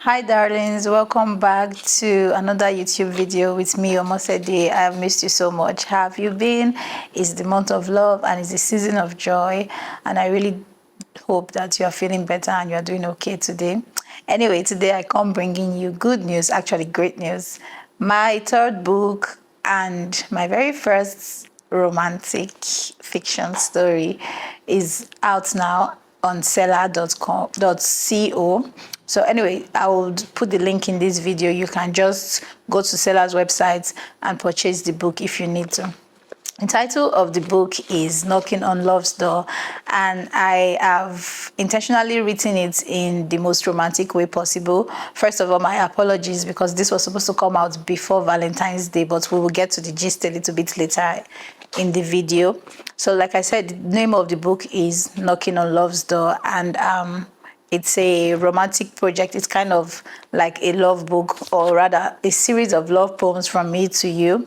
Hi darlings, welcome back to another YouTube video with me, Omosede. I have missed you so much. How have you been? It's the month of love and it's the season of joy, and I really hope that you are feeling better and you are doing okay today. Anyway, today I come bringing you good news, actually great news. My third book and my very first romantic fiction story is out now on seller.co. So anyway, I will put the link in this video. You can just go to seller's website and purchase the book if you need to. The title of the book is Knocking on Love's Door, and I have intentionally written it in the most romantic way possible. First of all, my apologies because this was supposed to come out before Valentine's Day, but we will get to the gist a little bit later in the video. So like I said, the name of the book is Knocking on Love's Door, and it's a romantic project. It's kind of like a love book, or rather a series of love poems from me to you,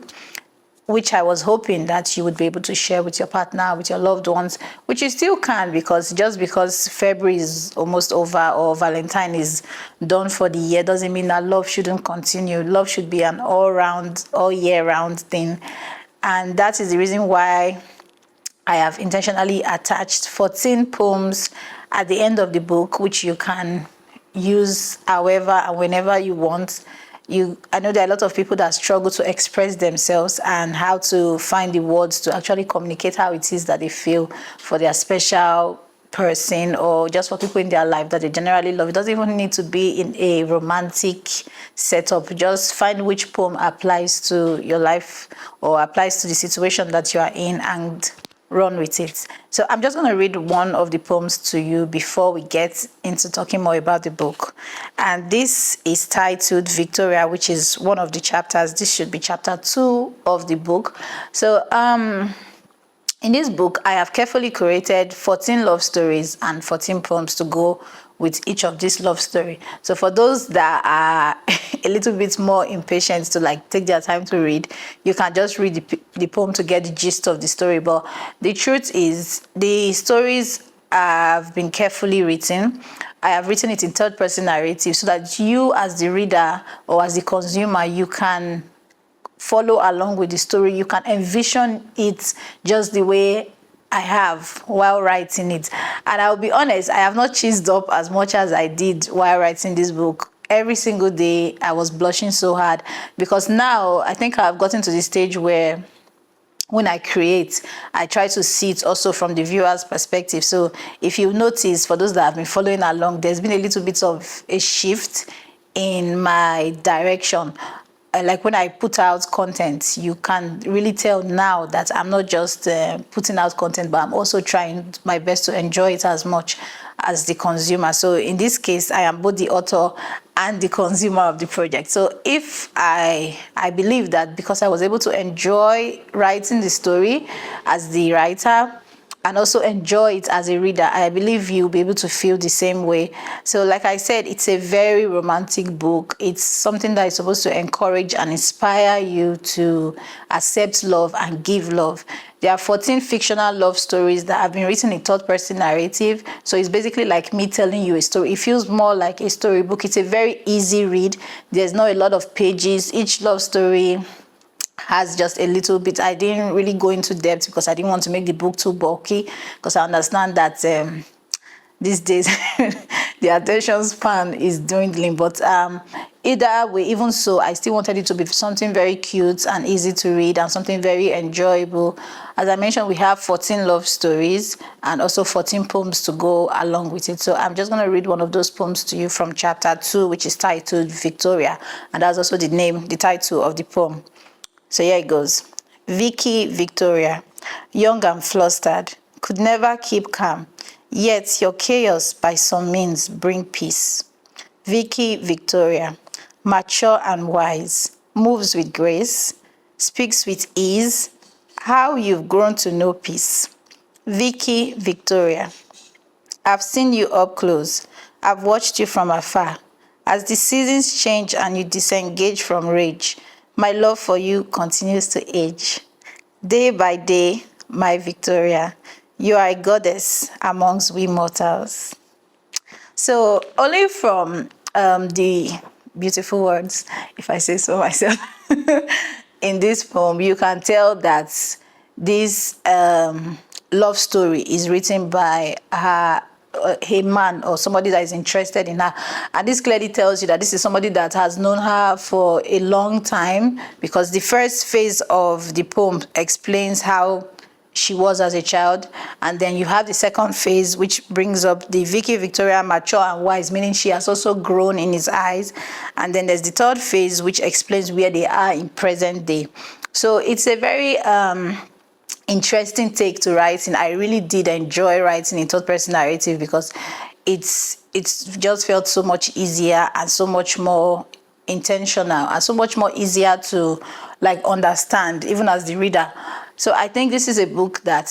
which I was hoping that you would be able to share with your partner, with your loved ones, which you still can, because just because February is almost over or Valentine is done for the year doesn't mean that love shouldn't continue. Love should be an all-round, all-year-round thing. And that is the reason why I have intentionally attached 14 poems at the end of the book, which you can use however and whenever you want. I know there are a lot of people that struggle to express themselves and how to find the words to actually communicate how it is that they feel for their special person, or just for people in their life that they generally love. It doesn't even need to be in a romantic setup. Just find which poem applies to your life or applies to the situation that you are in and run with it. So I'm just going to read one of the poems to you before we get into talking more about the book. And this is titled Victoria, which is one of the chapters. This should be chapter 2 of the book. So in this book, I have carefully curated 14 love stories and 14 poems to go with each of these love story. So for those that are a little bit more impatient to take their time to read, you can just read the poem to get the gist of the story. But the truth is, the stories have been carefully written. I have written it in third person narrative so that you as the reader or as the consumer, you can follow along with the story. You can envision it just the way I have while writing it. And I'll be honest, I have not cheesed up as much as I did while writing this book. Every single day I was blushing so hard, because now I think I've gotten to the stage where when I create, I try to see it also from the viewer's perspective. So if you notice, for those that have been following along, there's been a little bit of a shift in my direction. Like when I put out content, you can really tell now that I'm not just putting out content, but I'm also trying my best to enjoy it as much as the consumer. So in this case, I am both the author and the consumer of the project. So if I believe that because I was able to enjoy writing the story as the writer, and also enjoy it as a reader, I believe you'll be able to feel the same way. So like I said, it's a very romantic book. It's something that is supposed to encourage and inspire you to accept love and give love. There are 14 fictional love stories that have been written in third person narrative. So it's basically like me telling you a story. It feels more like a storybook. It's a very easy read. There's not a lot of pages. Each love story has just a little bit. I didn't really go into depth because I didn't want to make the book too bulky, because I understand that these days the attention span is dwindling. But either way, even so, I still wanted it to be something very cute and easy to read and something very enjoyable. As I mentioned, we have 14 love stories and also 14 poems to go along with it. So I'm just going to read one of those poems to you from chapter 2, which is titled Victoria, and that's also the title of the poem. So here it goes. Vicky Victoria, young and flustered, could never keep calm, yet your chaos by some means bring peace. Vicky Victoria, mature and wise, moves with grace, speaks with ease, how you've grown to know peace. Vicky Victoria, I've seen you up close, I've watched you from afar. As the seasons change and you disengage from rage, my love for you continues to age. Day by day, my Victoria, you are a goddess amongst we mortals. So only from the beautiful words, if I say so myself, in this poem, you can tell that this love story is written by a man or somebody that is interested in her. And this clearly tells you that this is somebody that has known her for a long time, because the first phase of the poem explains how she was as a child, and then you have the second phase, which brings up the Vicky Victoria mature and wise, meaning she has also grown in his eyes. And then there's the third phase, which explains where they are in present day. So it's a very interesting take to writing. I really did enjoy writing in third person narrative, because it's just felt so much easier and so much more intentional and so much more easier to like understand, even as the reader. So I think this is a book that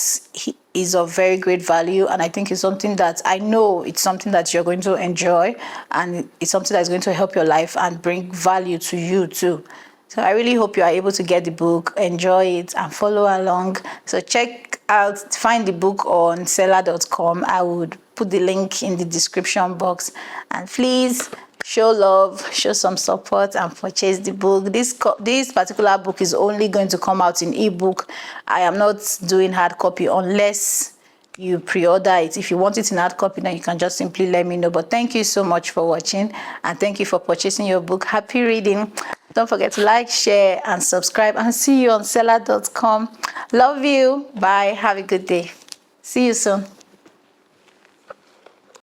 is of very great value, and I think it's something that I know it's something that you're going to enjoy, and it's something that's going to help your life and bring value to you too. So I really hope you are able to get the book, enjoy it, and follow along. So find the book on seller.com. I would put the link in the description box, and please show love, show some support, and purchase the book. This particular book is only going to come out in ebook. I am not doing hard copy unless you pre-order it. If you want it in hard copy, then you can just simply let me know. But thank you so much for watching, and thank you for purchasing your book. Happy reading. Don't forget to like, share, and subscribe, and see you on seller.com. Love you. Bye. Have a good day. See you soon.